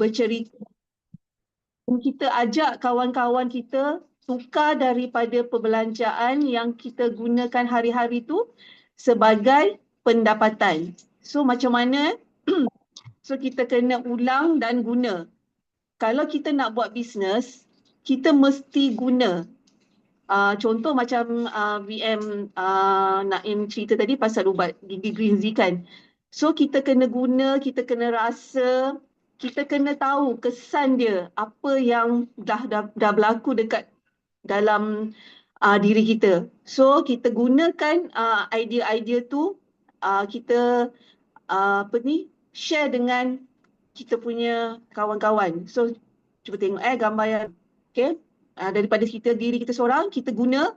bercerita. Kita ajak kawan-kawan kita tukar daripada perbelanjaan yang kita gunakan hari-hari tu sebagai pendapatan. So macam mana? So kita kena ulang dan guna. Kalau kita nak buat bisnes, kita mesti guna. Contoh macam VM Naim cerita tadi pasal ubat gigi Green Z kan. So kita kena guna, kita kena rasa, kita kena tahu kesan dia, apa yang dah berlaku dekat dalam diri kita. So kita gunakan idea-idea tu, kita share dengan kita punya kawan-kawan. So cuba tengok gambar yang okay. Daripada kita diri kita seorang, kita guna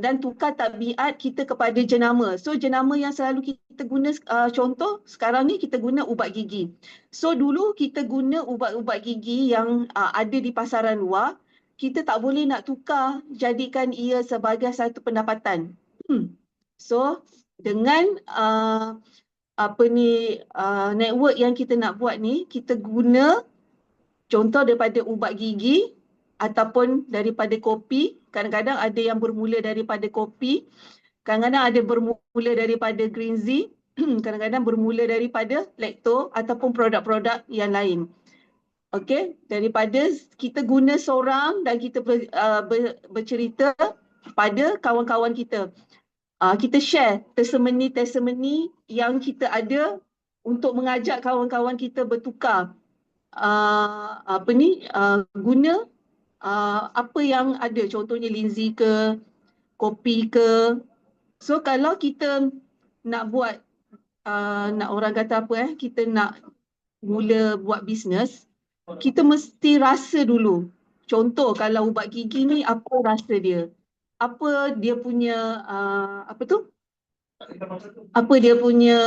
dan tukar tabiat kita kepada jenama. So jenama yang selalu kita guna, contoh sekarang ni kita guna ubat gigi. So dulu kita guna ubat-ubat gigi yang ada di pasaran luar, kita tak boleh nak tukar jadikan ia sebagai satu pendapatan. So dengan network yang kita nak buat ni, kita guna contoh daripada ubat gigi ataupun daripada kopi. Kadang-kadang ada yang bermula daripada kopi, kadang-kadang ada bermula daripada Green Z, kadang-kadang bermula daripada Lacto ataupun produk-produk yang lain. Okey, daripada kita guna seorang dan kita bercerita pada kawan-kawan kita. Kita share testimoni yang kita ada untuk mengajak kawan-kawan kita bertukar guna apa yang ada, contohnya linzi ke, kopi ke. So kalau kita nak buat nak orang kata apa kita nak mula buat bisnes, kita mesti rasa dulu. Contoh kalau ubat gigi ni, apa rasa dia, apa dia punya apa dia punya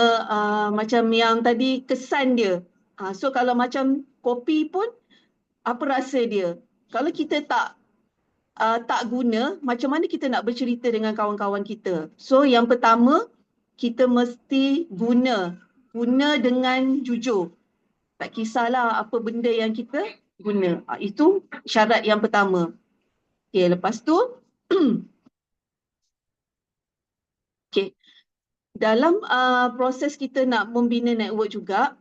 macam yang tadi kesan dia. So kalau macam kopi pun, apa rasa dia. Kalau kita tak guna, macam mana kita nak bercerita dengan kawan-kawan kita? So yang pertama, kita mesti guna dengan jujur. Tak kisahlah apa benda yang kita guna. Itu syarat yang pertama. Okay, lepas tu okay, dalam proses kita nak membina network juga,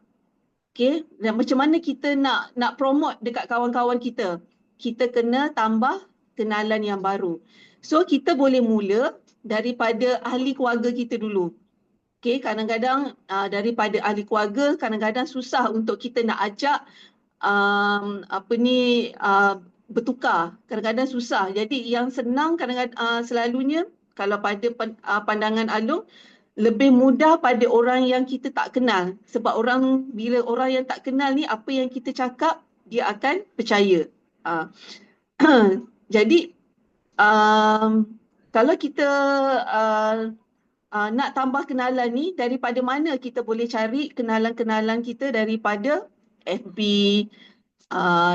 okay, dan macam mana kita nak promote dekat kawan-kawan kita, kita kena tambah kenalan yang baru. So kita boleh mula daripada ahli keluarga kita dulu. Okay, kadang-kadang daripada ahli keluarga, kadang-kadang susah untuk kita nak ajak bertukar. Kadang-kadang susah. Jadi yang senang kadang-kadang selalunya, kalau pada pandangan Alung, lebih mudah pada orang yang kita tak kenal. Sebab bila orang yang tak kenal ni, apa yang kita cakap, dia akan percaya. Jadi kalau kita nak tambah kenalan ni, daripada mana kita boleh cari kenalan-kenalan kita? Daripada FB,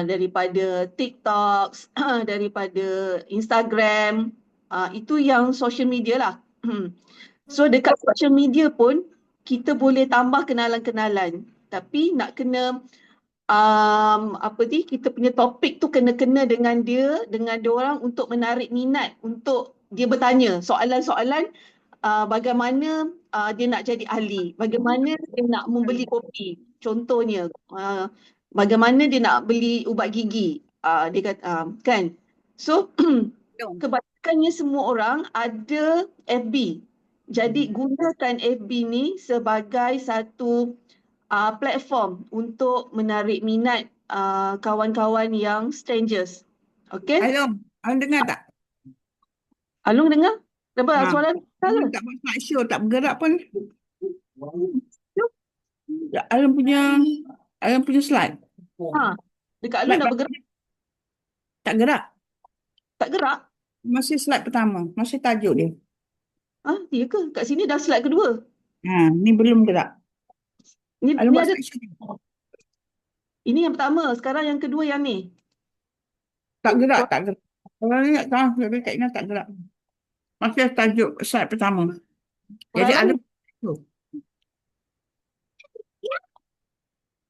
daripada TikTok, daripada Instagram, itu yang social media lah. So dekat social media pun kita boleh tambah kenalan-kenalan, tapi nak kena kita punya topik tu kena-kena dengan dia orang untuk menarik minat, untuk dia bertanya soalan-soalan. Bagaimana dia nak jadi ahli, bagaimana dia nak membeli kopi, contohnya bagaimana dia nak beli ubat gigi, dia kata kan. So kebanyakannya semua orang ada FB. Jadi gunakan FB ni sebagai satu platform untuk menarik minat kawan-kawan yang strangers. Okay? Alung dengar tak? Alung dengar? Dapat suara? Tak buat slideshow, tak bergerak pun. Alung punya slide. Dekat Alung dah bergerak? Tak gerak. Tak gerak? Masih slide pertama, masih tajuk dia. Ya ke? Kat sini dah slide kedua. Ni belum gerak. Ni buat ada. slideshow. Ini yang pertama, sekarang yang kedua yang ni. Tak gerak. Kalau ni tak ingat tak gerak. Masih tajuk slide pertama. Jadi ada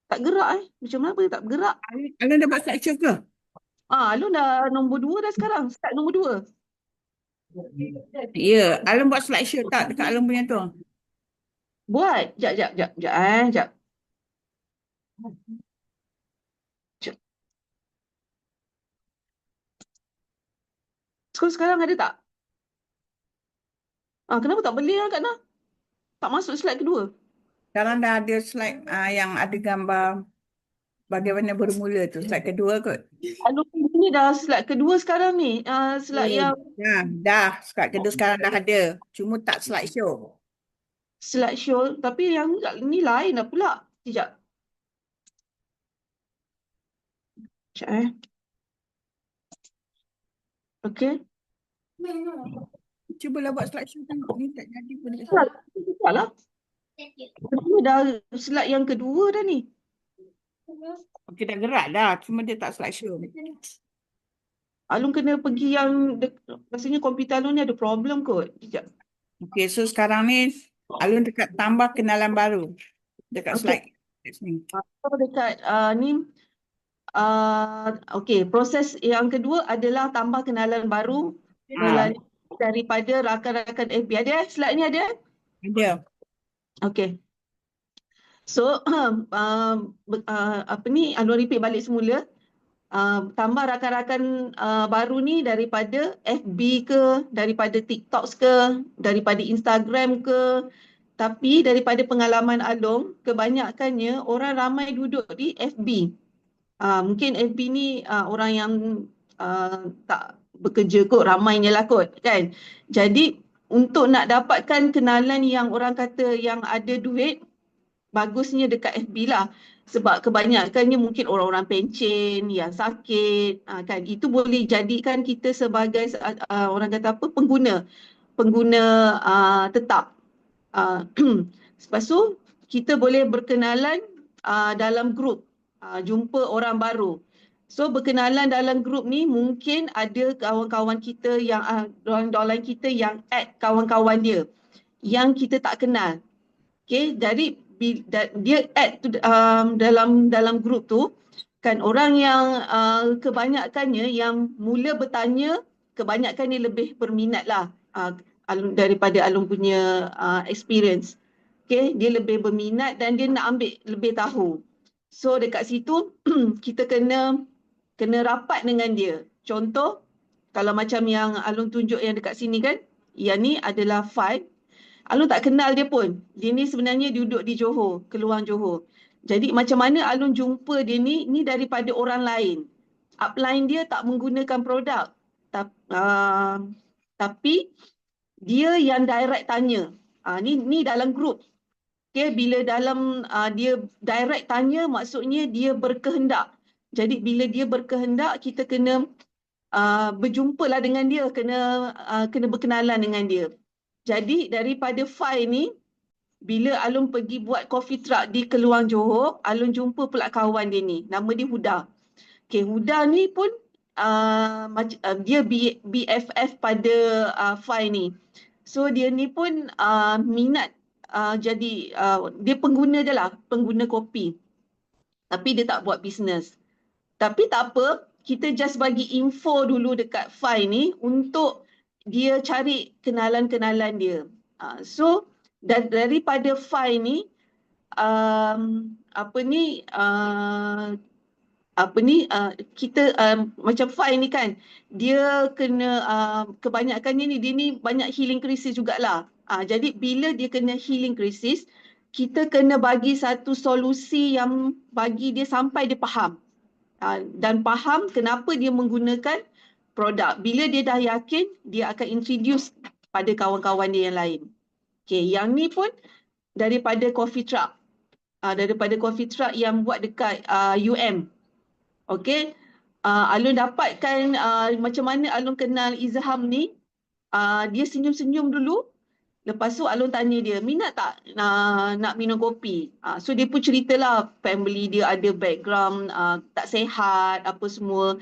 Tak gerak Macam mana dia tak bergerak? Alun dah buat slideshow ke? Alun dah nombor 2 dah sekarang. Start nombor 2. Ya, Alun buat slideshow tak dekat Alun punya tu? Buat. Jap. Jap. Sekarang ada tak? Kenapa tak boleh Kak Nah? Tak masuk slide kedua. Sekarang dah ada slide yang ada gambar bagaimana bermula tu. Slide kedua kot. Alun ni dah slide kedua sekarang ni. Slide yang Dah. Slide kedua sekarang dah ada. Cuma tak slideshow. slideshow. Tapi yang ni lain dah pula. Sekejap. Okey. Cubalah buat slideshow tengok. Ni tak jadi pun. Salah. Ini dah slide yang kedua dah ni. Okey, dah gerak dah. Cuma dia tak slideshow. Alun kena pergi yang rasanya komputer Alun ni ada problem kot. Sekejap. Okey, so sekarang ni Alun dekat tambah kenalan baru. Dekat Okey. slide ni. Dekat ni okey, proses yang kedua adalah tambah kenalan baru melalui daripada rakan-rakan FB. Ada slide ni ada? Ada. Okey. So apa ni Alun repeat balik semula. Tambah rakan-rakan baru ni daripada FB ke, daripada TikTok ke, daripada Instagram ke. Tapi daripada pengalaman Along, kebanyakannya orang ramai duduk di FB. Mungkin FB ni orang yang tak bekerja kot, ramainya lah kot kan. Jadi untuk nak dapatkan kenalan yang orang kata yang ada duit, bagusnya dekat FB lah. Sebab kebanyakannya mungkin orang-orang pencen, yang sakit kan. Itu boleh jadikan kita sebagai orang kata apa, pengguna tetap. Lepas tu kita boleh berkenalan dalam grup, jumpa orang baru. So berkenalan dalam grup ni mungkin ada kawan-kawan kita yang downline kita yang add kawan-kawan dia yang kita tak kenal. Okay, jadi dia add tu, dalam grup tu kan, orang yang kebanyakannya yang mula bertanya, kebanyakan dia lebih berminat lah daripada Alun punya experience. Okay, dia lebih berminat dan dia nak ambil lebih tahu. So dekat situ kita kena rapat dengan dia. Contoh, kalau macam yang Alun tunjuk yang dekat sini kan, yang ni adalah file. Alun tak kenal dia pun. Dia ni sebenarnya duduk di Johor, Keluang Johor. Jadi macam mana Alun jumpa dia ni daripada orang lain. Upline dia tak menggunakan produk. Tapi dia yang direct tanya. Ni dalam grup. Okay, bila dalam dia direct tanya, maksudnya dia berkehendak. Jadi bila dia berkehendak, kita kena berjumpalah dengan dia, kena berkenalan dengan dia. Jadi daripada file ni, bila Alun pergi buat coffee truck di Keluang Johor, Alun jumpa pula kawan dia ni. Nama dia Huda. Okay, Huda ni pun dia BFF pada file ni. So dia ni pun minat jadi dia pengguna je lah, pengguna kopi. Tapi dia tak buat bisnes. Tapi tak apa, kita just bagi info dulu dekat file ni untuk dia cari kenalan-kenalan dia. So daripada file ni kita macam file ni kan, dia kena kebanyakannya ni dia ni banyak healing crisis jugalah. Jadi bila dia kena healing crisis, kita kena bagi satu solusi yang bagi dia sampai dia faham. Dan faham kenapa dia menggunakan produk. Bila dia dah yakin, dia akan introduce pada kawan-kawan dia yang lain. Okay, yang ni pun daripada coffee truck. Daripada coffee truck yang buat dekat UM. Okay, Alun dapatkan macam mana Alun kenal Izham ni. Dia senyum-senyum dulu. Lepas tu Alun tanya dia, minat tak nak minum kopi? So dia pun ceritalah family dia ada background tak sihat, apa semua.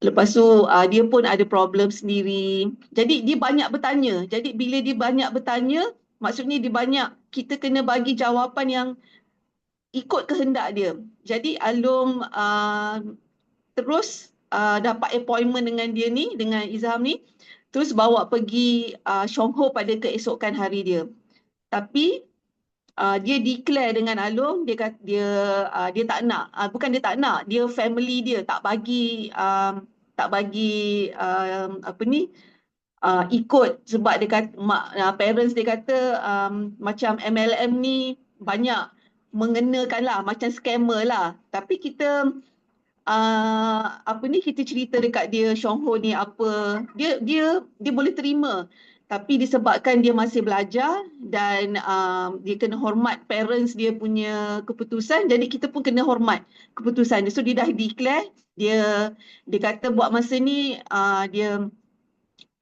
Lepas tu dia pun ada problem sendiri. Jadi dia banyak bertanya. Jadi bila dia banyak bertanya, maksudnya dia banyak, kita kena bagi jawapan ikut kehendak dia. Jadi Alung terus dapat appointment dengan dia ni, dengan Izham ni, terus bawa pergi Shongho pada keesokan hari dia. Tapi dia declare dengan Alung, dia kata dia tak nak, bukan dia tak nak, dia family dia tak bagi apa ni ikut, sebab dia kata parents dia kata macam MLM ni banyak mengenakan lah, macam scammer lah. Tapi kita apa ni, kita cerita dekat dia Shongho ni apa, dia boleh terima. Tapi disebabkan dia masih belajar dan dia kena hormat parents dia punya keputusan, jadi kita pun kena hormat keputusan dia. So dia dah declare, dia kata buat masa ni dia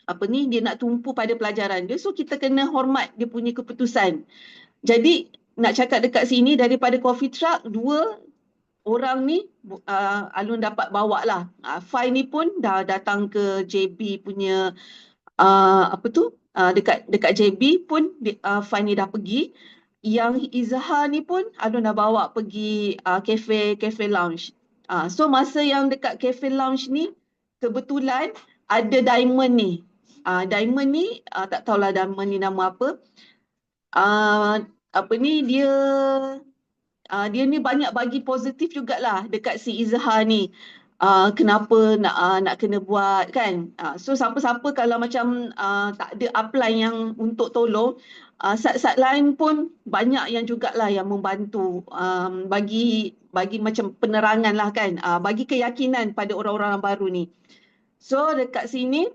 apa ni, dia nak tumpu pada pelajaran dia, so kita kena hormat dia punya keputusan. Jadi nak cakap dekat sini, daripada coffee truck, 2 orang ni Alun dapat bawa lah. Fai ni pun dah datang ke JB punya apa tu, dekat JB pun Fai ni dah pergi. Yang Izhar ni pun Alun dah bawa pergi cafe lounge. So masa yang dekat cafe lounge ni, kebetulan ada Diamond ni. Diamond ni tak tahulah Diamond ni nama apa. Apa ni, dia ni banyak bagi positif jugalah dekat si Izhar ni. Kenapa nak kena buat kan. So siapa-siapa kalau macam tak ada upline yang untuk tolong, sat-sat lain pun banyak yang jugalah yang membantu, bagi macam penerangan lah kan, bagi keyakinan pada orang-orang baru ni. So dekat sini,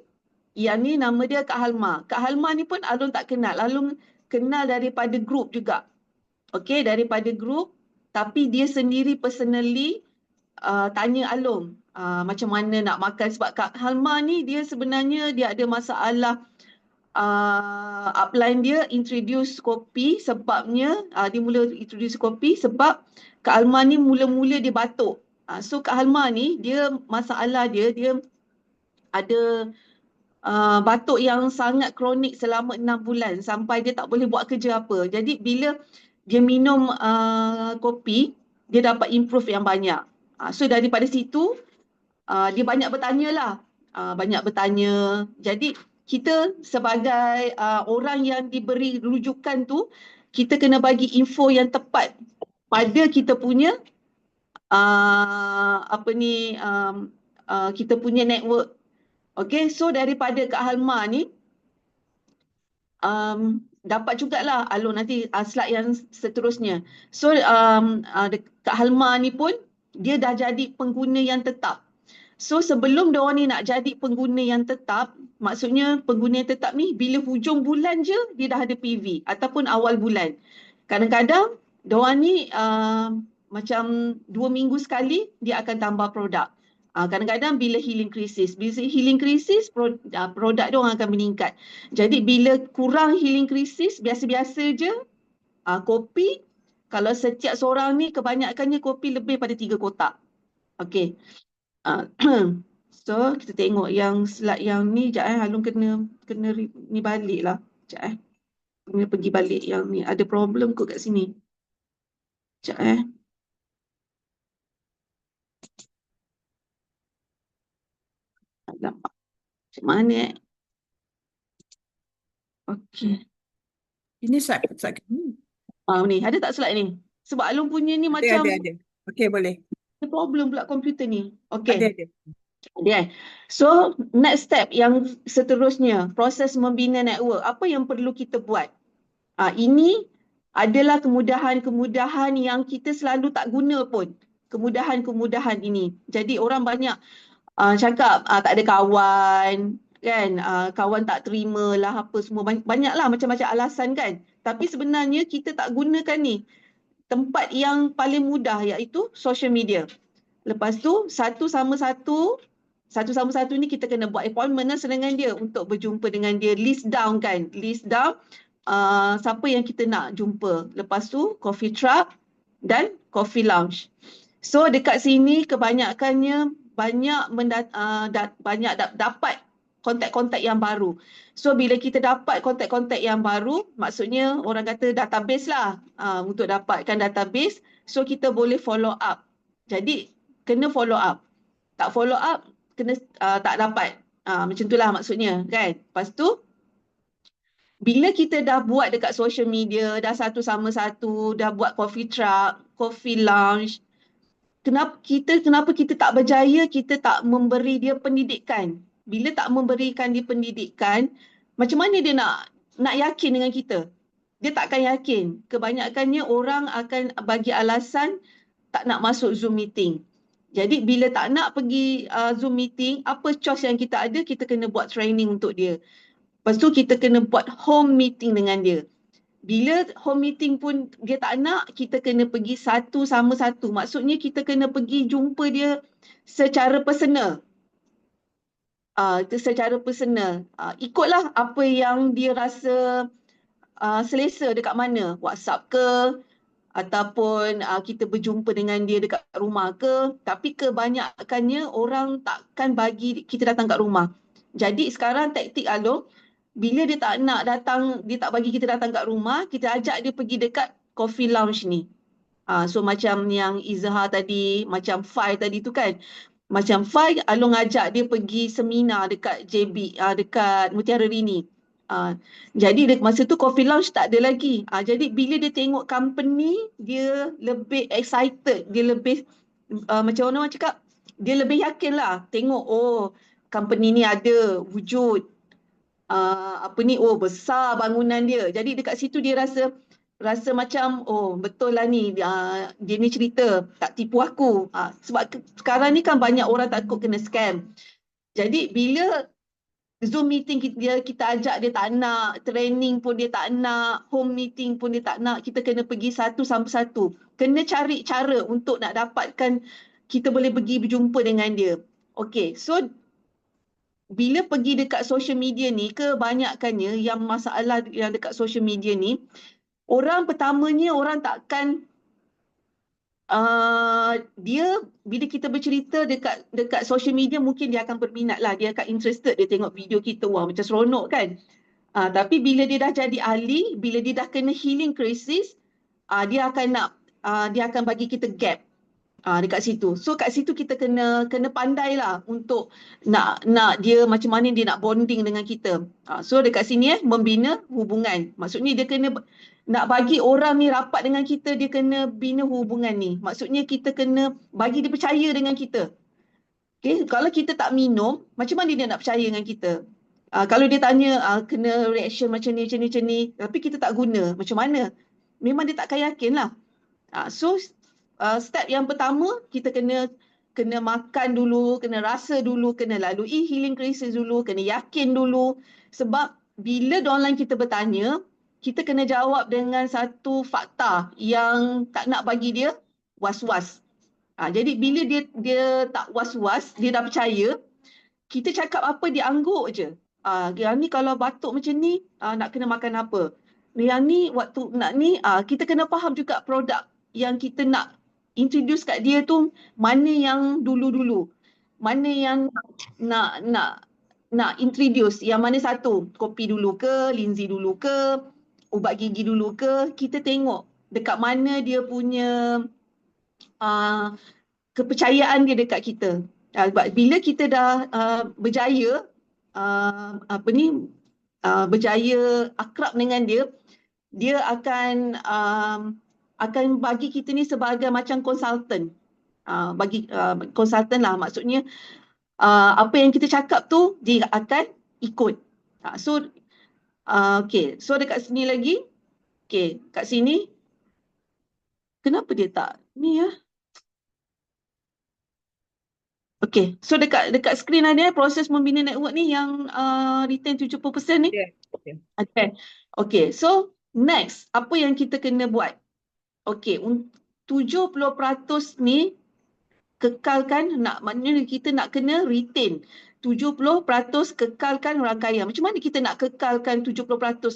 yang ni nama dia Kak Halma. Kak Halma ni pun Alun tak kenal. Alun kenal daripada grup juga. Okey, daripada grup. Tapi dia sendiri personally tanya Alung macam mana nak makan. Sebab Kak Halma ni dia sebenarnya dia ada masalah, upline dia introduce kopi, sebabnya dia mula introduce kopi sebab Kak Halma ni mula-mula dia batuk. So Kak Halma ni dia masalah dia ada batuk yang sangat kronik selama 6 bulan sampai dia tak boleh buat kerja apa. Jadi bila dia minum kopi, dia dapat improve yang banyak. So daripada situ dia banyak bertanya lah. Banyak bertanya. Jadi kita sebagai orang yang diberi rujukan tu, kita kena bagi info yang tepat pada kita punya apa ni, kita punya network. Okay, so daripada Kak Halma ni dapat jugalah Alun nanti slide yang seterusnya. So Kak Halma ni pun dia dah jadi pengguna yang tetap. So sebelum diorang ni nak jadi pengguna yang tetap, maksudnya pengguna yang tetap ni bila hujung bulan je dia dah ada PV ataupun awal bulan. Kadang-kadang diorang ni macam 2 minggu sekali dia akan tambah produk. Kadang-kadang bila healing crisis, produk dia orang akan meningkat. Jadi bila kurang healing crisis, biasa-biasa je kopi, kalau setiap seorang ni kebanyakannya kopi lebih pada 3 kotak. Okey. So kita tengok yang slide yang ni, sekejap Halung kena ni balik lah. Sekejap kena pergi balik yang ni, ada problem kot kat sini. Sekejap nampak macam mana Okey. Ini slide ni. Ni ada tak slide ni? Sebab Alung punya ni macam Ada. Okey, boleh. ada problem pula komputer ni. Okey. Ada. Ada. So next step yang seterusnya, proses membina network. Apa yang perlu kita buat? Ini adalah kemudahan-kemudahan yang kita selalu tak guna pun. Kemudahan-kemudahan ini. Jadi orang banyak cakap tak ada kawan, kan, kawan tak terima lah apa semua, banyaklah macam-macam alasan kan. Tapi sebenarnya kita tak gunakan ni tempat yang paling mudah, iaitu social media. Lepas tu satu sama satu ni kita kena buat appointment lah dengan dia untuk berjumpa dengan dia, list down siapa yang kita nak jumpa. Lepas tu coffee truck dan coffee lounge. So dekat sini kebanyakannya banyak dapat kontak-kontak yang baru. So bila kita dapat kontak-kontak yang baru, maksudnya orang kata database lah, untuk dapatkan database. So kita boleh follow up. Jadi kena follow up. Tak follow up, kena tak dapat. Macam itulah maksudnya kan. Lepas tu, bila kita dah buat dekat social media, dah satu sama satu, dah buat coffee truck, coffee lounge, kenapa kita tak berjaya, kita tak memberi dia pendidikan. Bila tak memberikan dia pendidikan, macam mana dia nak yakin dengan kita? Dia takkan yakin. Kebanyakannya orang akan bagi alasan tak nak masuk Zoom meeting. Jadi bila tak nak pergi Zoom meeting, apa choice yang kita ada, kita kena buat training untuk dia. Lepas tu kita kena buat home meeting dengan dia. Bila home meeting pun dia tak nak, kita kena pergi satu sama satu. Maksudnya kita kena pergi jumpa dia secara personal. Secara personal. Ikutlah apa yang dia rasa selesa dekat mana. WhatsApp ke, ataupun kita berjumpa dengan dia dekat rumah ke. Tapi kebanyakannya orang takkan bagi kita datang kat rumah. Jadi sekarang taktik Along, bila dia tak nak datang, dia tak bagi kita datang kat rumah, kita ajak dia pergi dekat coffee lounge ni. So macam yang Izhar tadi, macam Fai tadi tu kan. Macam Fai, Along ajak dia pergi seminar dekat JB, dekat Mutiara Rini. Jadi masa tu coffee lounge tak ada lagi. Jadi bila dia tengok company, dia lebih excited, dia lebih macam orang cakap, dia lebih yakin lah. Tengok, oh company ni ada wujud. Besar bangunan dia. Jadi dekat situ dia rasa macam, oh betul lah ni, dia ni cerita, tak tipu aku. Sebab sekarang ni kan banyak orang takut kena scam. Jadi bila Zoom meeting kita ajak dia tak nak, training pun dia tak nak, home meeting pun dia tak nak, kita kena pergi satu sama satu. Kena cari cara untuk nak dapatkan kita boleh pergi berjumpa dengan dia. Okay, so bila pergi dekat social media ni, kebanyakannya yang masalah yang dekat social media ni, orang pertamanya orang takkan dia bila kita bercerita dekat social media, mungkin dia akan berminat lah, dia akan interested, dia tengok video kita, wah macam seronok kan. Tapi bila dia dah jadi ahli, bila dia dah kena healing crisis, dia akan bagi kita gap dekat situ. So kat situ kita kena pandai lah untuk nak dia macam mana dia nak bonding dengan kita. So dekat sini membina hubungan. Maksudnya dia kena nak bagi orang ni rapat dengan kita, dia kena bina hubungan ni. Maksudnya kita kena bagi dia percaya dengan kita. Okay, kalau kita tak minum, macam mana dia nak percaya dengan kita? Kalau dia tanya kena reaction macam ni, tapi kita tak guna, macam mana? Memang dia takkan yakin lah. So step yang pertama, kita kena makan dulu, kena rasa dulu, kena lalui healing crisis dulu, kena yakin dulu. Sebab bila downline kita bertanya, kita kena jawab dengan satu fakta yang tak nak bagi dia was-was. Jadi bila dia tak was-was, dia dah percaya, kita cakap apa dia angguk je. Yang ni kalau batuk macam ni, nak kena makan apa. Yang ni waktu nak ni, kita kena faham juga produk yang kita nak introduce kat dia tu, mana yang dulu-dulu. Mana yang nak introduce, yang mana satu, kopi dulu ke, linzi dulu ke, ubat gigi dulu ke, kita tengok dekat mana dia punya kepercayaan dia dekat kita. Bila kita dah berjaya berjaya akrab dengan dia, dia akan bagi kita ni sebagai macam konsultan. Bagi konsultan lah, maksudnya apa yang kita cakap tu dia akan ikut. Okay, so dekat sini lagi. Okay, kat sini kenapa dia tak ni ya? Okay, so dekat skrin ada proses membina network ni yang retain 70% ni. Okay. Okay, so next, apa yang kita kena buat? Okay, 70% ni kekalkan, maknanya kita nak kena retain 70% kekalkan rangkaian. Macam mana kita nak kekalkan 70%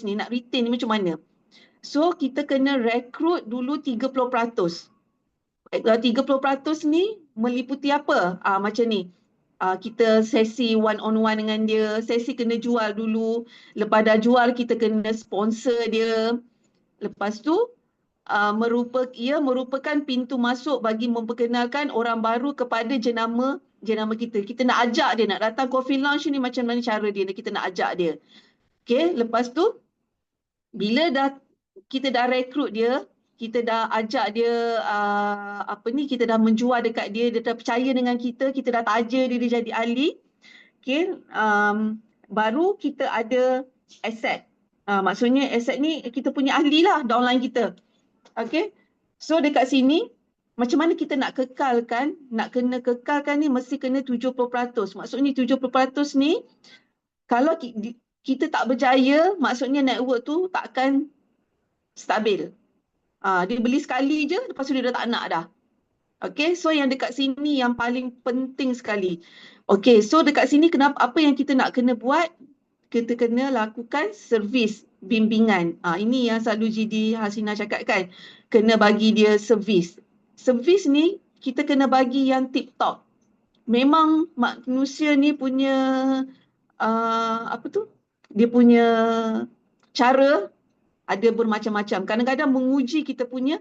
ni, nak retain ni macam mana? So kita kena rekrut dulu 30%. 30% ni meliputi apa? Macam ni. Kita sesi one on one dengan dia, sesi kena jual dulu. Lepas dah jual, kita kena sponsor dia. Lepas tu ia merupakan pintu masuk bagi memperkenalkan orang baru kepada jenama kita. Kita nak ajak dia nak datang coffee lounge ni, macam mana cara dia, kita nak ajak dia. Okay, lepas tu bila kita dah rekrut dia, kita dah ajak dia kita dah menjual dekat dia, dia dah percaya dengan kita dah taja dia jadi ahli. Okay, baru kita ada aset. Maksudnya aset ni kita punya ahli lah downline kita. Okay, so dekat sini macam mana kita nak kekalkan, ni mesti kena 70%. Maksudnya 70% ni kalau kita tak berjaya, maksudnya network tu takkan stabil. Dia beli sekali je, lepas tu dia dah tak nak dah. Okay, so yang dekat sini yang paling penting sekali. Okay, so dekat sini apa yang kita nak kena buat? Kita kena lakukan servis bimbingan. Ini yang selalu GD Hasina cakap kan. Kena bagi dia servis. Servis ni kita kena bagi yang tip top. Memang manusia ni punya dia punya cara ada bermacam-macam. Kadang-kadang menguji kita punya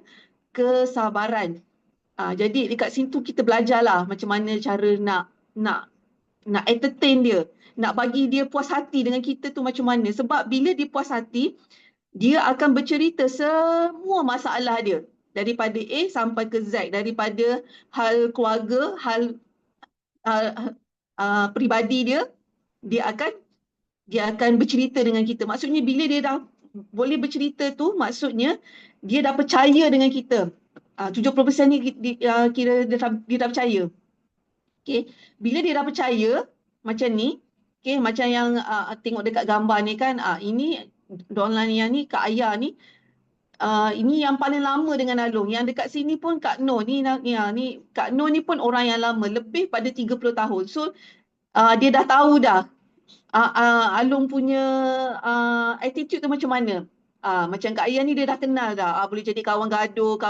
kesabaran. Jadi dekat situ kita belajarlah macam mana cara nak entertain dia. Nak bagi dia puas hati dengan kita tu macam mana. Sebab bila dia puas hati, dia akan bercerita semua masalah dia. Daripada A sampai ke Z. Daripada hal keluarga, hal peribadi dia, dia akan bercerita dengan kita. Maksudnya bila dia dah boleh bercerita tu, maksudnya dia dah percaya dengan kita. 70% ni kira dia dah percaya. Okay. Bila dia dah percaya macam ni, okay, macam yang tengok dekat gambar ni kan, ini downline yang ni, Kak Ayah ni, ini yang paling lama dengan Along. Yang dekat sini pun Kak Noh ni, Kak Noh ni pun orang yang lama, lebih pada 30 tahun. So dia dah tahu dah Along punya attitude tu macam mana. Macam Kak Ayah ni dia dah kenal dah. Boleh jadi kawan gaduh,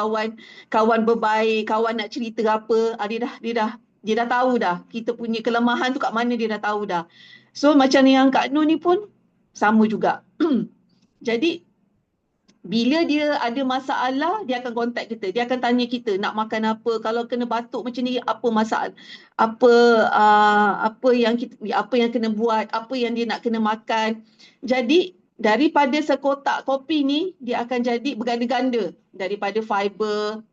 kawan berbaik, kawan nak cerita apa. Dia dah tahu dah. Kita punya kelemahan tu kat mana dia dah tahu dah. So macam yang Kak Nur ni pun sama juga. Jadi bila dia ada masalah, dia akan contact kita. Dia akan tanya kita nak makan apa. Kalau kena batuk macam ni, apa masalah? Apa yang kena buat, apa yang dia nak kena makan. Jadi daripada sekotak kopi ni, dia akan jadi berganda-ganda. Daripada fiber,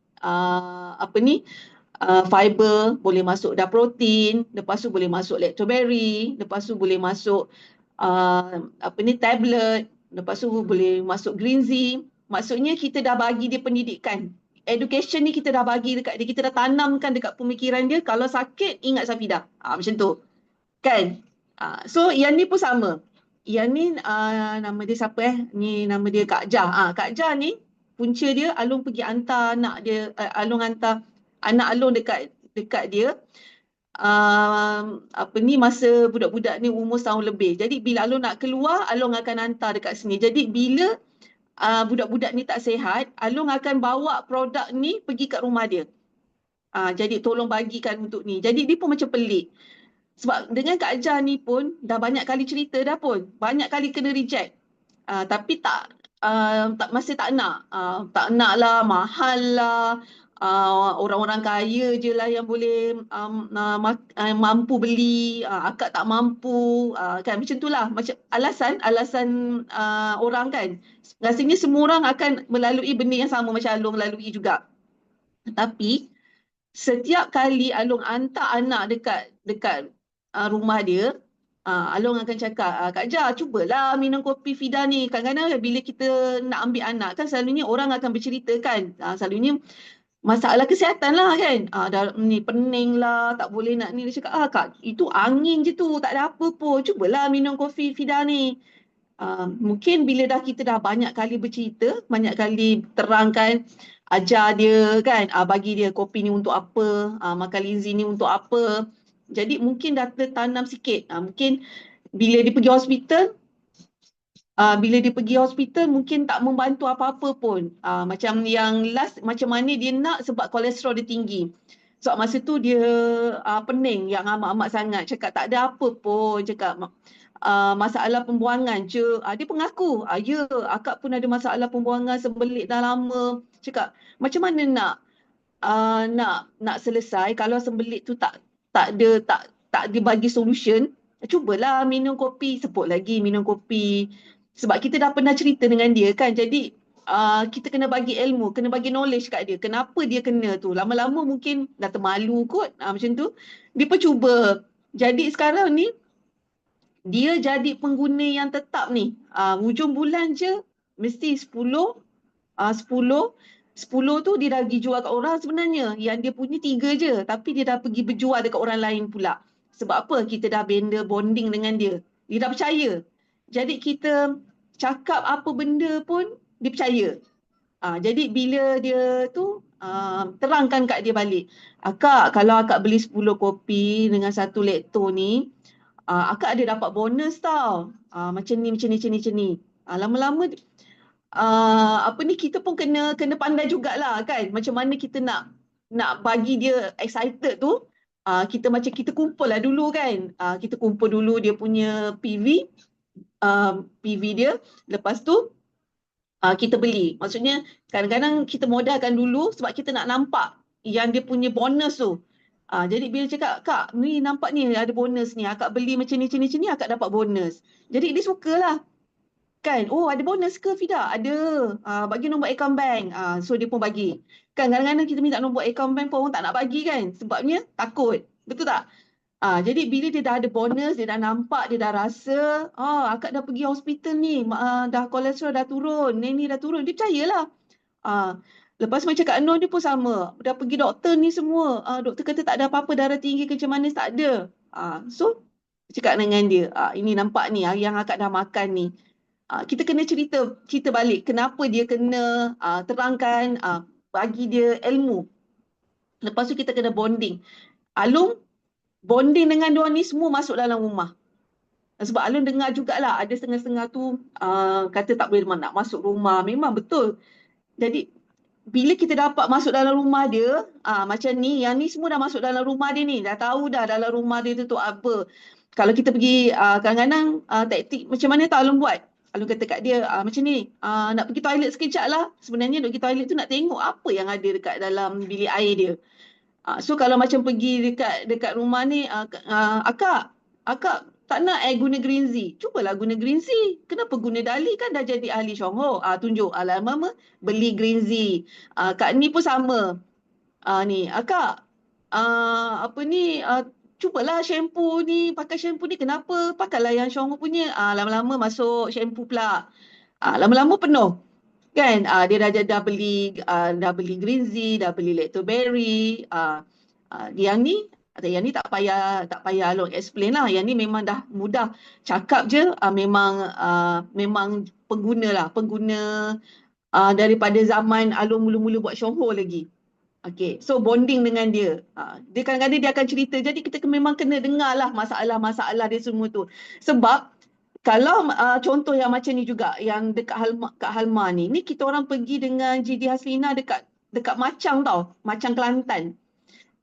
fiber, boleh masuk dah protein, lepas tu boleh masuk lactoberry, lepas tu boleh masuk tablet, lepas tu boleh masuk Greenzy. Maksudnya kita dah bagi dia pendidikan. Education ni kita dah bagi dekat dia, kita dah tanamkan dekat pemikiran dia, kalau sakit ingat Safidah. Macam tu. Kan? So yang ni pun sama. Yang ni nama dia siapa Ni nama dia Kak Jah. Kak Jah ni punca dia Along pergi hantar anak dia, Along hantar anak Along dekat dia. Masa budak-budak ni umur setahun lebih. Jadi bila Along nak keluar, Along akan hantar dekat sini. Jadi bila budak-budak ni tak sihat, Along akan bawa produk ni pergi kat rumah dia. Jadi tolong bagikan untuk ni. Jadi dia pun macam pelik. Sebab dengan Kak Jah ni pun dah banyak kali cerita dah pun. Banyak kali kena reject. Tapi masih tak nak. Tak nak lah, mahal lah. Orang-orang kaya je lah yang boleh mampu beli. Akak tak mampu. Kan macam itulah. Macam alasan orang kan. Rasanya semua orang akan melalui benda yang sama macam Along lalui juga. Tapi setiap kali Along hantar anak dekat rumah dia, Along akan cakap, Kak Jah, cubalah minum kopi Fida ni. Kadang-kadang bila kita nak ambil anak kan, selalunya orang akan bercerita kan. Selalunya masalah kesihatan lah kan. Ni pening lah, tak boleh nak ni. Dia cakap, Kak, itu angin je tu, tak ada apa pun. Cubalah minum kopi Fida ni. Mungkin bila kita dah banyak kali bercerita, banyak kali terangkan, ajar dia kan, bagi dia kopi ni untuk apa, makan linzi ni untuk apa. Jadi mungkin dah tertanam sikit. Mungkin bila dia pergi hospital, mungkin tak membantu apa-apa pun. Macam yang last, macam mana dia nak sebab kolesterol dia tinggi. Sebab masa tu dia pening yang amat-amat sangat. Cakap tak ada apa pun. Cakap masalah pembuangan je. Dia pengaku, ya, akak pun ada masalah pembuangan, sembelit dah lama. Cakap, macam mana nak selesai kalau sembelit tu tak dibagi solution. Cubalah minum kopi, sebut lagi minum kopi. Sebab kita dah pernah cerita dengan dia kan. Jadi kita kena bagi ilmu, kena bagi knowledge kat dia. Kenapa dia kena tu. Lama-lama mungkin dah termalu kot. Macam tu. Dia pun cuba. Jadi sekarang ni dia jadi pengguna yang tetap ni. Hujung bulan je mesti 10 tu dia dah pergi jual kat orang sebenarnya. Yang dia punya 3 je. Tapi dia dah pergi berjual dekat orang lain pula. Sebab apa? Kita dah bonding dengan dia. Dia dah percaya. Jadi kita cakap apa benda pun dia percaya. Jadi bila dia tu terangkan kat dia balik. Akak, kalau akak beli 10 kopi dengan 1 lektor ni, akak ada dapat bonus tau. Macam ni. Lama-lama kita pun kena pandai jugalah kan. Macam mana kita nak bagi dia excited tu. Kita kumpul lah dulu kan. Kita kumpul dulu dia punya PV dia. Lepas tu kita beli. Maksudnya kadang-kadang kita modalkan dulu sebab kita nak nampak yang dia punya bonus tu. Jadi bila cakap, kak ni nampak ni ada bonus ni. Akak beli macam ni, akak dapat bonus. Jadi dia sukalah. Kan, oh ada bonus ke Fida? Ada. Bagi nombor account bank. So dia pun bagi. Kan kadang-kadang kita minta nombor account bank pun orang tak nak bagi kan. Sebabnya takut. Betul tak? Jadi bila dia dah ada bonus, dia dah nampak, dia dah rasa, akak dah pergi hospital ni, dah kolesterol dah turun, ni dah turun, dia percayalah. Lepas macam Kak Nur dia pun sama, dah pergi doktor ni semua, doktor kata tak ada apa-apa, darah tinggi, kencing manis tak ada. So cakap dengan dia, ini nampak ni yang akak dah makan ni. Kita kena cerita balik kenapa dia kena terangkan, bagi dia ilmu. Lepas tu kita kena bonding. Alung bonding dengan diorang ni semua masuk dalam rumah. Sebab Alun dengar jugalah ada setengah-setengah tu kata tak boleh nak masuk rumah. Memang betul. Jadi bila kita dapat masuk dalam rumah dia, macam ni, yang ni semua dah masuk dalam rumah dia ni. Dah tahu dah dalam rumah dia tu apa. Kalau kita pergi kadang-kadang taktik macam mana tak Alun buat? Alun kata kat dia macam ni, nak pergi toilet sekejap lah. Sebenarnya nak pergi toilet tu nak tengok apa yang ada dekat dalam bilik air dia. So kalau macam pergi dekat rumah ni, akak tak nak guna Green Z. Cubalah guna Green Z. Kenapa guna Dali kan dah jadi ahli Syongho. Tunjuk alamat beli Green Z. Kak ni pun sama. Ni akak cubalah shampoo ni, pakai shampoo ni kenapa? Pakailah yang Syongho punya. Lama-lama masuk shampoo pula. Lama-lama penuh. Kan dia dah beli Green Z, dah beli Lactoberry. Yang ni tak payah Along explain lah. Yang ni memang dah mudah cakap je. Memang pengguna daripada zaman Along mula-mula buat Syongho lagi. Okay, so bonding dengan dia. Dia kadang-kadang dia akan cerita. Jadi kita memang kena dengar lah masalah-masalah dia semua tu. Sebab kalau contoh yang macam ni juga, yang dekat Kak Halma ni kita orang pergi dengan GD Haslina dekat Macang tau, Macang Kelantan.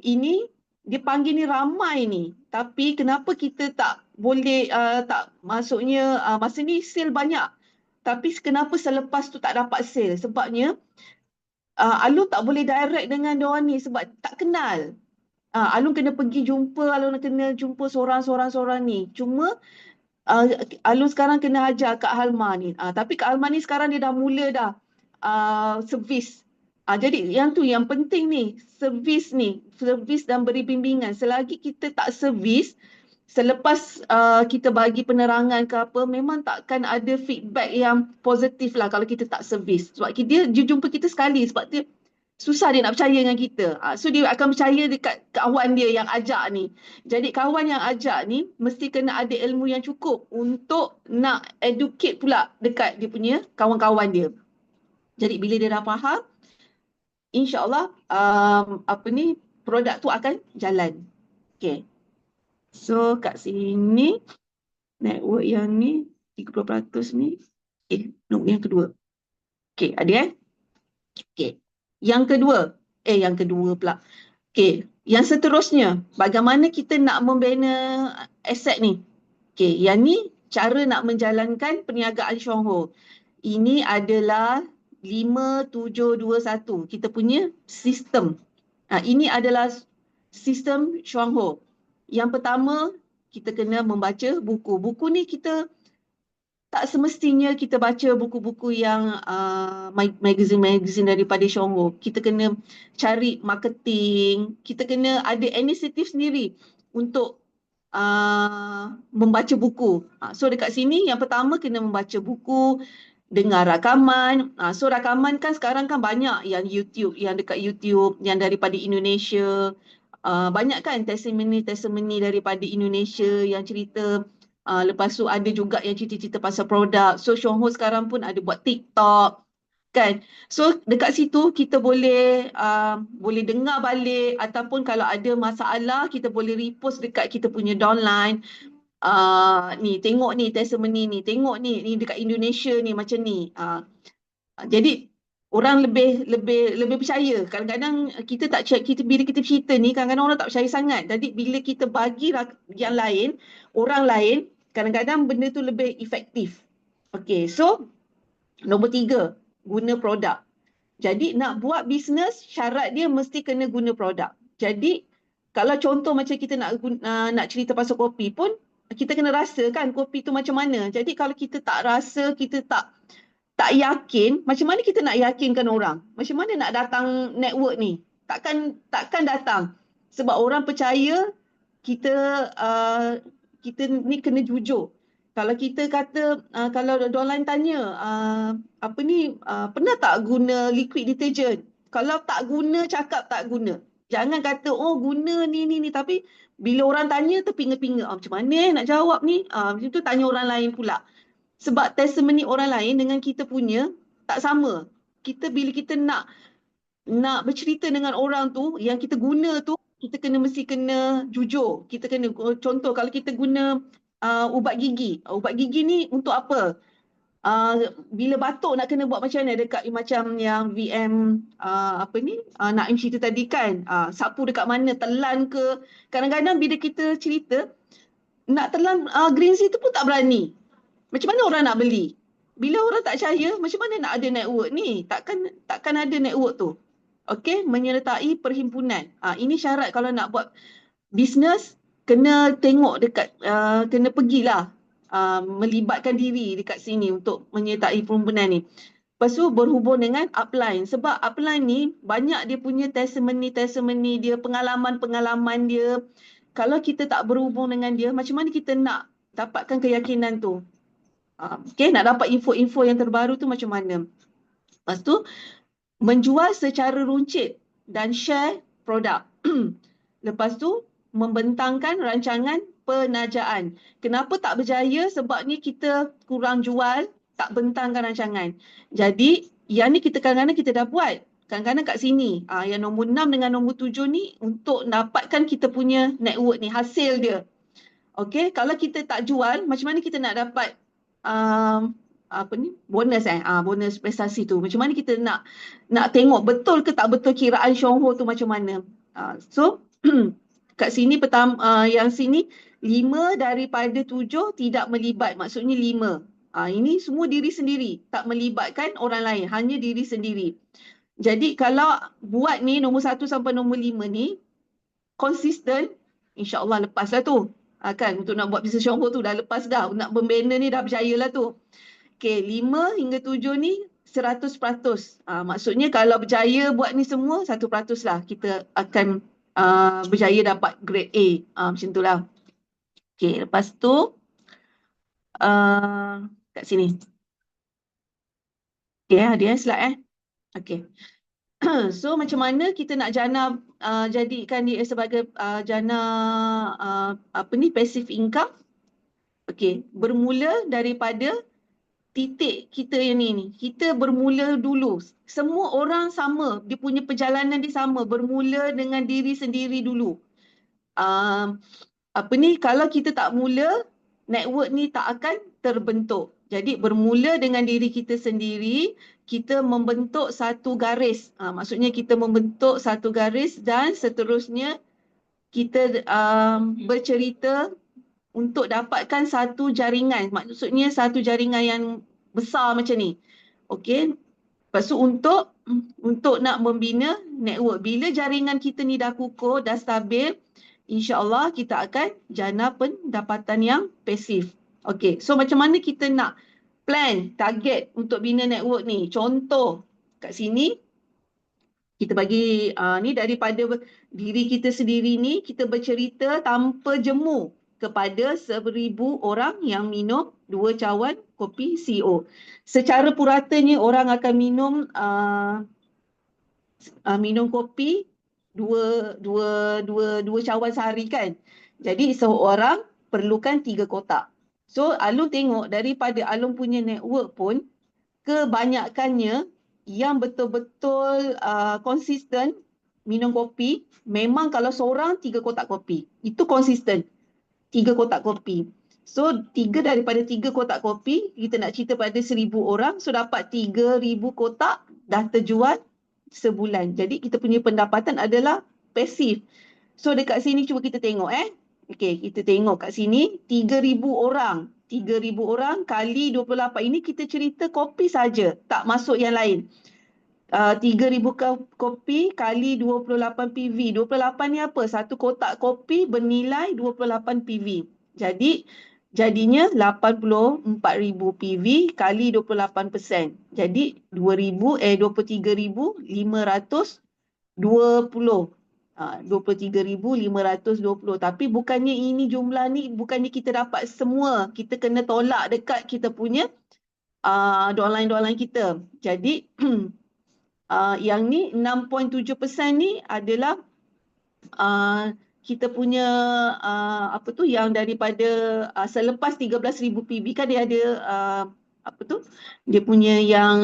Ini dia panggil ni ramai ni, tapi kenapa kita tak boleh maksudnya masa ni sale banyak, tapi kenapa selepas tu tak dapat sale? Sebabnya Alun tak boleh direct dengan diorang ni sebab tak kenal. Alun kena pergi jumpa, Alun kena jumpa seorang-seorang ni. Cuma Alun sekarang kena ajar Kak Halma ni. Tapi Kak Halma ni sekarang dia dah mula dah servis. Jadi yang penting ni, servis dan beri bimbingan. Selagi kita tak servis, selepas kita bagi penerangan ke apa, memang takkan ada feedback yang positif lah kalau kita tak servis. Sebab dia jumpa kita sekali, sebab dia susah dia nak percaya dengan kita. So dia akan percaya dekat kawan dia yang ajak ni. Jadi kawan yang ajak ni mesti kena ada ilmu yang cukup untuk nak educate pula dekat dia punya kawan-kawan dia. Jadi bila dia dah faham, insya-Allah produk tu akan jalan. Okay. So kat sini network yang ni 30% ni. Nombor yang kedua. Okay, ada Okay. Yang kedua pula. Okay, yang seterusnya, bagaimana kita nak membina aset ni? Okay, yang ni cara nak menjalankan perniagaan Syongho. Ini adalah 5721. Kita punya sistem. Ini adalah sistem Chuang Ho. Yang pertama, kita kena membaca buku. Buku ni kita tak semestinya kita baca buku-buku yang magazine-magazine daripada Chuang Ho. Kita kena cari marketing, kita kena ada inisiatif sendiri untuk membaca buku. So dekat sini yang pertama kena membaca buku, dengar rakaman. So rakaman kan sekarang kan banyak yang YouTube, yang dekat YouTube, yang daripada Indonesia. Banyak kan testimoni daripada Indonesia yang cerita. Lepas tu ada juga yang cerita-cerita pasal produk. So Chuang Ho sekarang pun ada buat TikTok kan. So dekat situ kita boleh dengar balik, ataupun kalau ada masalah kita boleh repost dekat kita punya downline. Ni tengok ni testimoni ni, tengok ni dekat Indonesia ni macam ni. Jadi orang lebih percaya. Kadang-kadang kita tak bila kita cerita ni, kadang-kadang orang tak percaya sangat. Jadi bila kita bagi yang lain, orang lain, kadang-kadang benda tu lebih efektif. Okay, so nombor 3, guna produk. Jadi nak buat bisnes, syarat dia mesti kena guna produk. Jadi kalau contoh macam kita nak cerita pasal kopi pun, kita kena rasa kan kopi tu macam mana. Jadi kalau kita tak rasa, kita tak yakin, macam mana kita nak yakinkan orang? Macam mana nak datang network ni? Takkan datang. Sebab orang percaya kita ni kena jujur. Kalau kita kata, kalau downline tanya, pernah tak guna liquid detergent? Kalau tak guna, cakap tak guna. Jangan kata, oh guna ni. Tapi bila orang tanya, terpinga-pinga. Macam mana nak jawab ni? Macam tu tanya orang lain pula. Sebab testimoni orang lain dengan kita punya tak sama. Bila kita nak bercerita dengan orang tu, yang kita guna tu, kita mesti kena jujur. Kita kena, contoh kalau kita guna ubat gigi. Ubat gigi ni untuk apa? Bila batuk nak kena buat macam mana dekat macam yang VM Naim cerita tadi kan, sapu dekat mana, telan ke. Kadang-kadang bila kita cerita nak telan green tea tu pun tak berani. Macam mana orang nak beli? Bila orang tak percaya, macam mana nak ada network ni? Takkan ada network tu. Okey, menyertai perhimpunan. Ini syarat kalau nak buat bisnes, kena tengok dekat, kena pergilah melibatkan diri dekat sini untuk menyertai perhimpunan ni. Lepas tu berhubung dengan upline. Sebab upline ni banyak dia punya testimoni dia, pengalaman dia. Kalau kita tak berhubung dengan dia, macam mana kita nak dapatkan keyakinan tu? Okay, nak dapat info-info yang terbaru tu macam mana? Lepas tu, menjual secara runcit dan share produk. Lepas tu, membentangkan rancangan penajaan. Kenapa tak berjaya? Sebab ni kita kurang jual, tak bentangkan rancangan. Jadi, yang ni kita kadang-kadang kita dah buat. Kadang-kadang kat sini, yang nombor 6 dengan nombor 7 ni untuk dapatkan kita punya network ni, hasil dia. Okay, kalau kita tak jual, macam mana kita nak dapat bonus bonus prestasi tu? Macam mana kita nak tengok betul ke tak betul kiraan Chuang Ho tu macam mana? So kat sini yang sini 5 daripada 7 tidak melibat, maksudnya 5. Ini semua diri sendiri, tak melibatkan orang lain, hanya diri sendiri. Jadi kalau buat ni nombor 1 sampai nombor 5 ni konsisten, insya-Allah lepas lah tu. Kan untuk nak buat bisnes Chuang Ho tu dah lepas dah. Nak membina ni dah berjaya lah tu. Okay, 5 hingga 7 ni 100%. Maksudnya kalau berjaya buat ni semua 100% lah kita akan berjaya dapat grade A. Macam tu lah. Okay, lepas tu kat sini. Okay, ada slide Okay. So macam mana kita nak jadikan dia sebagai jana passive income? Okey, bermula daripada titik kita yang ni. Kita bermula dulu. Semua orang sama, dia punya perjalanan dia sama, bermula dengan diri sendiri dulu. Kalau kita tak mula, network ni tak akan terbentuk. Jadi bermula dengan diri kita sendiri, kita membentuk satu garis. Maksudnya kita membentuk satu garis dan seterusnya kita bercerita untuk dapatkan satu jaringan. Maksudnya satu jaringan yang besar macam ni. Okey. Lepas tu untuk nak membina network, bila jaringan kita ni dah kukuh, dah stabil, insya-Allah kita akan jana pendapatan yang pasif. Okey, so macam mana kita nak plan, target untuk bina network ni? Contoh kat sini kita bagi ni daripada diri kita sendiri ni, kita bercerita tanpa jemu kepada 1,000 orang yang minum 2 cawan kopi CEO. Secara puratanya orang akan minum kopi dua cawan sehari kan. Jadi seorang perlukan 3 kotak. So Alun tengok daripada Alun punya network pun kebanyakannya yang betul-betul konsisten minum kopi, memang kalau seorang 3 kotak kopi. Itu konsisten. 3 kotak kopi. So 3 daripada 3 kotak kopi, kita nak cerita pada 1,000 orang, so dapat 3,000 kotak dah terjual sebulan. Jadi kita punya pendapatan adalah pasif. So dekat sini cuba kita tengok Okey, kita tengok kat sini 3,000 orang. 3,000 orang kali 28. Ini kita cerita kopi saja, tak masuk yang lain. 3,000 kopi kali 28 PV. 28 ni apa? Satu kotak kopi bernilai 28 PV. Jadinya 84,000 PV kali 28%. Jadi 23,520. 23,520. Tapi bukannya ini jumlah ni, bukannya kita dapat semua. Kita kena tolak dekat kita punya downline kita. Jadi yang ni 6.7% ni adalah kita punya yang daripada selepas 13,000 PB kan dia ada dia punya yang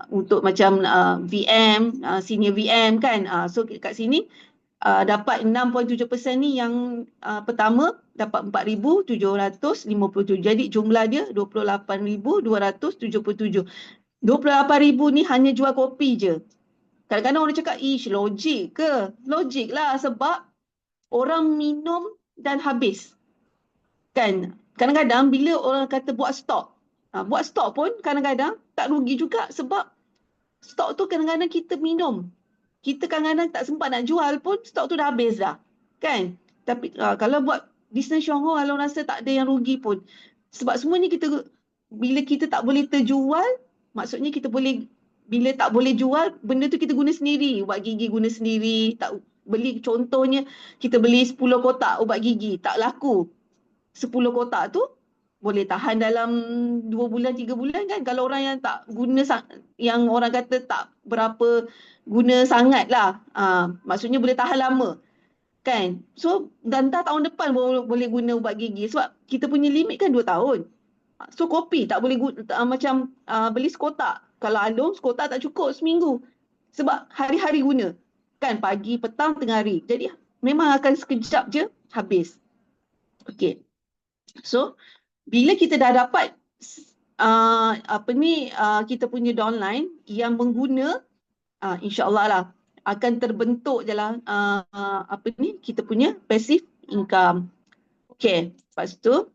untuk macam VM, senior VM kan. So kat sini dapat 6.7% ni yang pertama dapat 4,757. Jadi jumlah dia 28,277. 28,000 ni hanya jual kopi je. Kadang-kadang orang cakap, ish, logik ke? Logik lah, sebab orang minum dan habis. Kan? Kadang-kadang bila orang kata buat stok pun kadang-kadang tak rugi juga, sebab stok tu kadang-kadang kita minum. Kita kadang-kadang tak sempat nak jual pun stok tu dah habis dah. Kan? Tapi kalau buat bisnes Shonghong, kalau rasa tak ada yang rugi pun. Sebab semua ni bila kita tak boleh terjual, maksudnya kita boleh, bila tak boleh jual, benda tu kita guna sendiri. Ubat gigi guna sendiri. Tak beli, contohnya kita beli 10 kotak ubat gigi, tak laku. 10 kotak tu boleh tahan dalam 2 bulan, 3 bulan kan. Kalau orang yang tak guna, yang orang kata tak berapa guna sangat lah. Maksudnya boleh tahan lama. Kan? So, entah tahun depan boleh guna ubat gigi. Sebab kita punya limit kan 2 tahun. So kopi tak boleh beli sekotak. Kalau Alung sekotak tak cukup seminggu. Sebab hari-hari guna. Kan, pagi, petang, tengah hari. Jadi memang akan sekejap je habis. Okey. So bila kita dah dapat kita punya downline yang mengguna, insya-Allah lah akan terbentuk je lah kita punya passive income. Okey, lepas tu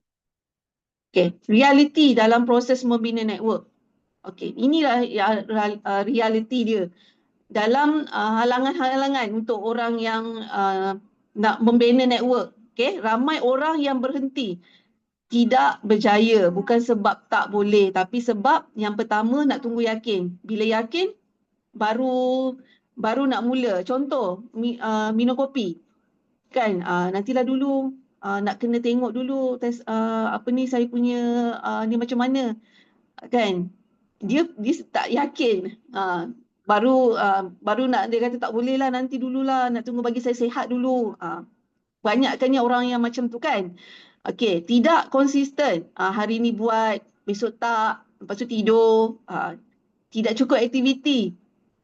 reality dalam proses membina network. Okey, inilah reality dia. Dalam halangan-halangan untuk orang yang nak membina network, ramai orang yang berhenti, tidak berjaya, bukan sebab tak boleh, tapi sebab yang pertama nak tunggu yakin. Bila yakin baru nak mula. Contoh minum kopi. Kan, nantilah dulu, nak kena tengok dulu saya punya ni macam mana. Kan, dia tak yakin. Baru nak, dia kata tak boleh lah, nanti dululah, nak tunggu bagi saya sihat dulu. Banyakkannya orang yang macam tu kan. Okey, tidak konsisten. Hari ni buat, besok tak, lepas tu tidur. Tidak cukup aktiviti.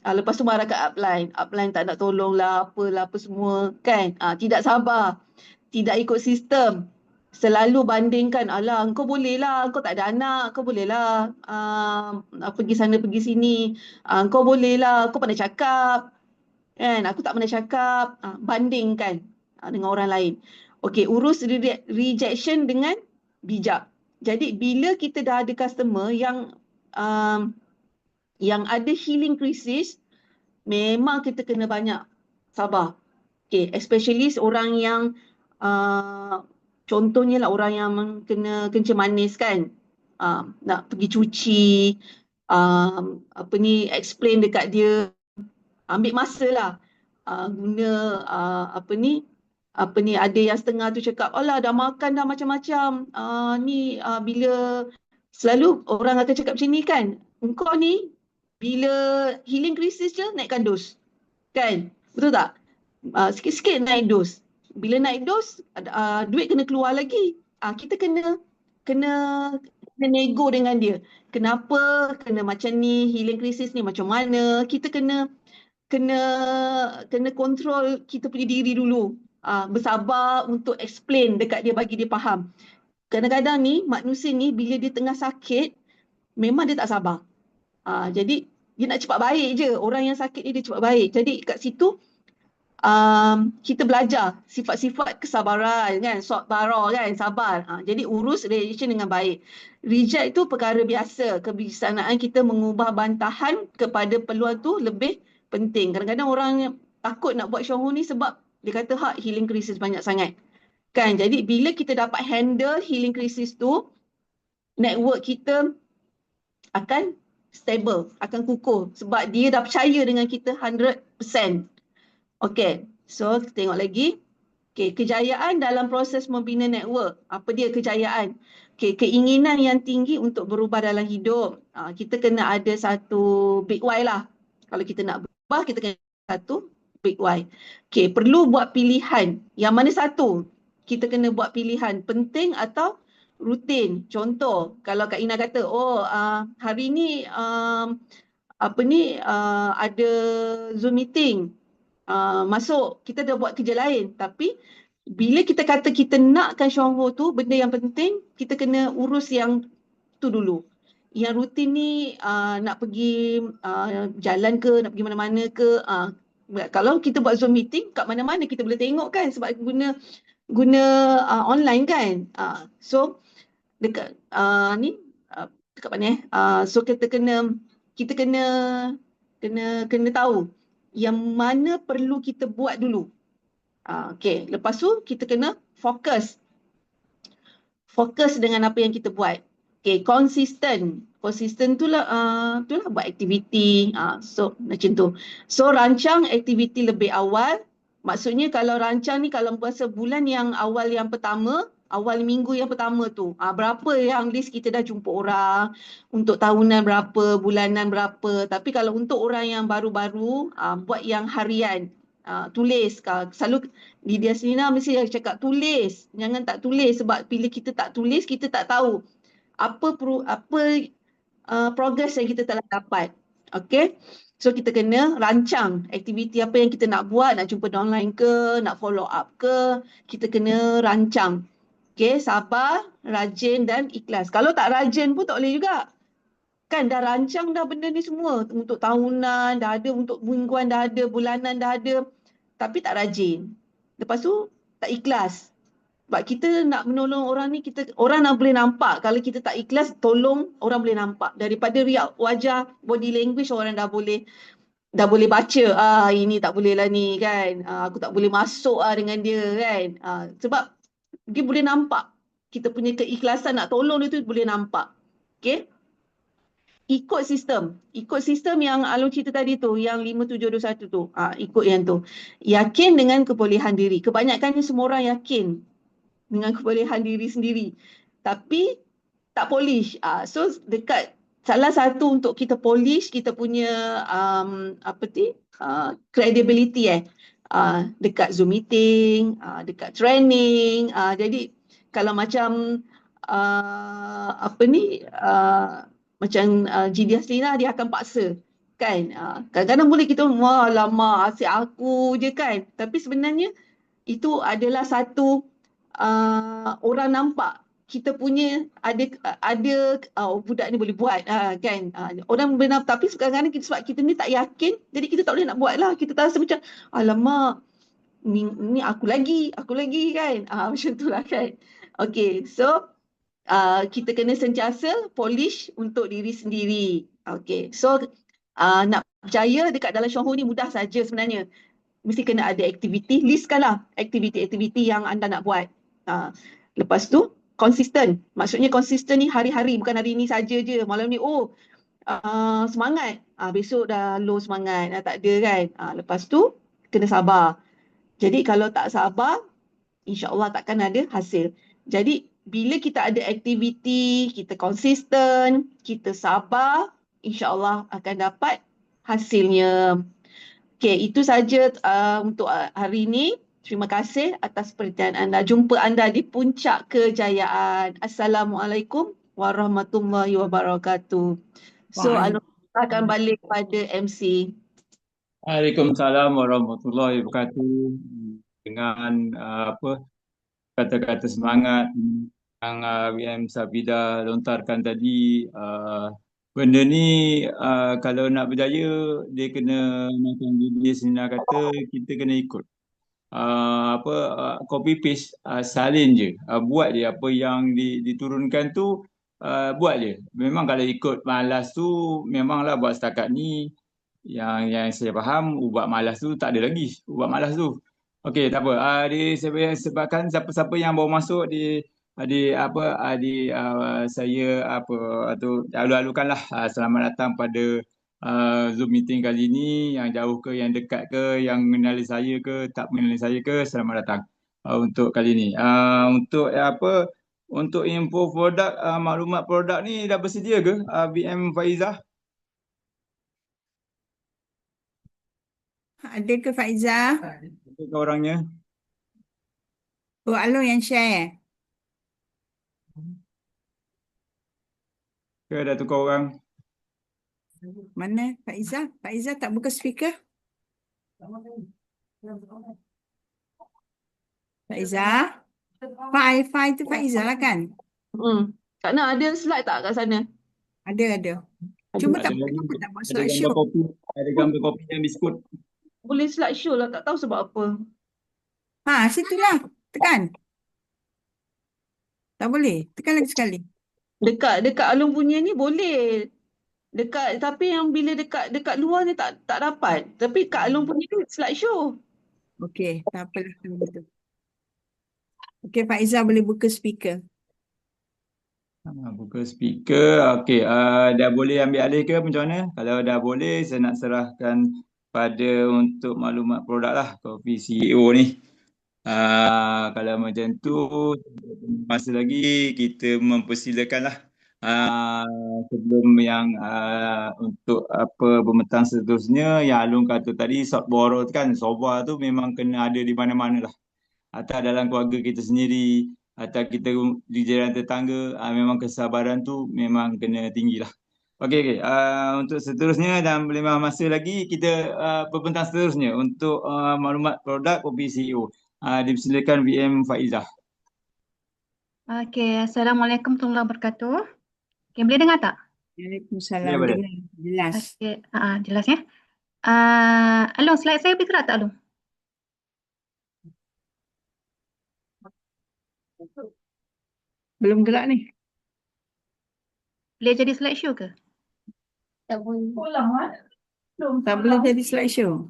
Lepas tu marah kat upline. Upline tak nak tolong lah, apalah, apa semua. Kan? Tidak sabar. Tidak ikut sistem. Selalu bandingkan, alah, kau boleh lah, kau tak ada anak, kau boleh lah pergi sana, pergi sini. Kau boleh lah, kau pandai cakap. Kan? Aku tak pandai cakap. Bandingkan dengan orang lain. Okey, urus rejection dengan bijak. Jadi bila kita dah ada customer yang yang ada healing crisis, memang kita kena banyak sabar. Okay, especially orang yang contohnya lah orang yang kena kencing manis kan, nak pergi cuci, explain dekat dia, ambil masa lah, guna ada yang setengah tu cakap, alah dah makan dah macam-macam, bila selalu orang akan cakap macam ni kan, engkau ni bila healing crisis je naikkan dos kan, betul tak? Sikit-sikit naik dos, bila naik dos duit kena keluar lagi, kita kena kena kena nego dengan dia, kenapa kena macam ni, healing crisis ni macam mana, kita kena kena kena kontrol kita punya diri dulu, bersabar untuk explain dekat dia, bagi dia faham. Kadang-kadang ni manusia ni bila dia tengah sakit memang dia tak sabar, jadi dia nak cepat baik je, orang yang sakit ni dia cepat baik. Jadi kat situ kita belajar sifat-sifat kesabaran kan, sabar kan, sabar. Jadi urus relation dengan baik. Reject itu perkara biasa, kebijaksanaan kita mengubah bantahan kepada peluang tu lebih penting. Kadang-kadang orang takut nak buat Syahdu ni sebab dia kata healing crisis banyak sangat kan. Jadi bila kita dapat handle healing crisis tu, network kita akan stable, akan kukuh sebab dia dah percaya dengan kita 100%. Okay, so kita tengok lagi. Okay, kejayaan dalam proses membina network. Apa dia kejayaan? Okay, keinginan yang tinggi untuk berubah dalam hidup. Kita kena ada satu big why lah. Kalau kita nak berubah, kita kena ada satu big why. Okay, perlu buat pilihan. Yang mana satu? Kita kena buat pilihan penting atau rutin. Contoh, kalau Kak Ina kata, hari ni ada Zoom meeting. Masuk, kita dah buat kerja lain, tapi bila kita kata kita nakkan Syahdu tu, benda yang penting kita kena urus yang tu dulu. Yang rutin ni nak pergi jalan ke, nak pergi mana-mana ke, kalau kita buat Zoom meeting kat mana-mana kita boleh tengok kan, sebab guna online kan. So dekat dekat mana so kita kena tahu yang mana perlu kita buat dulu. Okay, lepas tu kita kena fokus dengan apa yang kita buat. Okay, konsisten tu lah buat aktiviti. So macam tu. So rancang aktiviti lebih awal. Maksudnya kalau rancang ni, kalau puasa bulan yang awal, yang pertama, awal minggu yang pertama tu, berapa yang list kita dah jumpa orang, untuk tahunan berapa, bulanan berapa. Tapi kalau untuk orang yang baru-baru, buat yang harian, tulis. Selalu Lydia Selina mesti cakap tulis, jangan tak tulis, sebab bila kita tak tulis, kita tak tahu apa progress yang kita telah dapat. Okay, so kita kena rancang aktiviti apa yang kita nak buat, nak jumpa online ke, nak follow up ke, kita kena rancang. Okay, sabar, rajin dan ikhlas. Kalau tak rajin pun tak boleh juga. Kan dah rancang dah benda ni semua, untuk tahunan dah ada, untuk mingguan dah ada, bulanan dah ada, tapi tak rajin. Lepas tu tak ikhlas. Sebab kita nak menolong orang ni, orang nak boleh nampak. Kalau kita tak ikhlas, tolong orang boleh nampak. Daripada riak wajah, body language, orang dah boleh baca, ini tak boleh lah ni kan, aku tak boleh masuk dengan dia kan. Sebab dia boleh nampak kita punya keikhlasan nak tolong dia tu, boleh nampak. Okay, ikut sistem yang Alun cerita tadi tu, yang 5721 tu, ikut yang tu. Yakin dengan kebolehan diri. Kebanyakannya semua orang yakin dengan kebolehan diri sendiri, tapi tak polish. So dekat salah satu untuk kita polish kita punya credibility dekat Zoom meeting, dekat training. Jadi kalau macam macam Jidia Selina, dia akan paksa kan. Kadang-kadang boleh kita, wah lama asyik aku je kan, tapi sebenarnya itu adalah satu orang nampak kita punya ada budak ni boleh buat kan. Orang benar, tapi kadang-kadang sebab kita ni tak yakin, jadi kita tak boleh nak buat lah. Kita rasa macam alamak, ni aku lagi kan. Macam tu lah kan. Okay, so kita kena sentiasa polish untuk diri sendiri. Okay, so Nak berjaya dekat dalam Syahur ni mudah saja sebenarnya. Mesti kena ada aktiviti, listkanlah aktiviti-aktiviti yang anda nak buat. Lepas tu konsisten. Maksudnya konsisten ni hari-hari, bukan hari ni saja je. Malam ni semangat. Besok dah low semangat, tak ada kan. Lepas tu kena sabar. Jadi kalau tak sabar, insya-Allah takkan ada hasil. Jadi bila kita ada aktiviti, kita konsisten, kita sabar, insya-Allah akan dapat hasilnya. Okey, itu saja untuk hari ini. Terima kasih atas perhatian anda. Jumpa anda di puncak kejayaan. Assalamualaikum warahmatullahi wabarakatuh. So, Alun akan balik pada MC. Waalaikumsalam warahmatullahi wabarakatuh. Dengan kata-kata semangat yang WM Safida lontarkan tadi, benda ni kalau nak berjaya, dia kena macam dia sendiri kata, kita kena ikut. Copy paste, salin je, buat je apa yang diturunkan tu, buat je. Memang kalau ikut malas tu, memanglah buat setakat ni. Yang saya faham, ubat malas tu tak ada lagi, ubat malas tu. Okey, tak apa. Sebabkan siapa-siapa yang baru masuk saya alu-alukanlah, selamat datang pada Zoom meeting kali ini. Yang jauh ke, yang dekat ke, yang mengenali saya ke, tak mengenali saya ke, selamat datang untuk kali ini. Untuk info produk, maklumat produk ni dah bersedia ke BM Faizah? Ada ke Faizah? Ada ke orangnya? Alun yang share. Ke dah tukar orang? Mana Faizah? Faizah tak buka speaker? Faizah? File tu Faizah lah kan? Kak Nak, ada slide tak kat sana? Ada. Cuma tak buat slideshow. Ada gambar kopi dan biskut. Boleh slideshow lah, tak tahu sebab apa. Situlah. Tekan. Tak boleh. Tekan lagi sekali. Dekat Alun punya ni boleh. Tapi yang bila dekat luar ni tak dapat. Tapi Kak Alun punya ni slideshow. Okey, tak apalah kalau begitu. Okey, Faizah boleh buka speaker. Buka speaker. Okey, dah boleh ambil alih ke macam mana? Kalau dah boleh, saya nak serahkan pada untuk maklumat produk lah, kopi CEO ni. Kalau macam tu, masa lagi kita mempersilakanlah sebelum yang untuk pemetang seterusnya yang Alun kata tadi, soft borrow kan, software tu memang kena ada di mana-mana lah. Atau dalam keluarga kita sendiri, atau kita di jiran tetangga, memang kesabaran tu memang kena tinggi lah. Okey. Untuk seterusnya dan 5 masa lagi kita pementang seterusnya untuk maklumat produk kopi CEO. Dipersilakan VM Faizah. Okey, Assalamualaikum warahmatullahi wabarakatuh. Okey, boleh dengar tak? Waalaikumsalam. boleh. Dengar. Jelas. Okey, jelas ya. Alung, slide saya boleh gerak tak, Alung? Belum gerak ni. Boleh jadi slideshow ke? Tak boleh. Tak boleh jadi slideshow.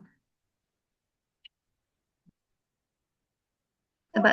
Sebab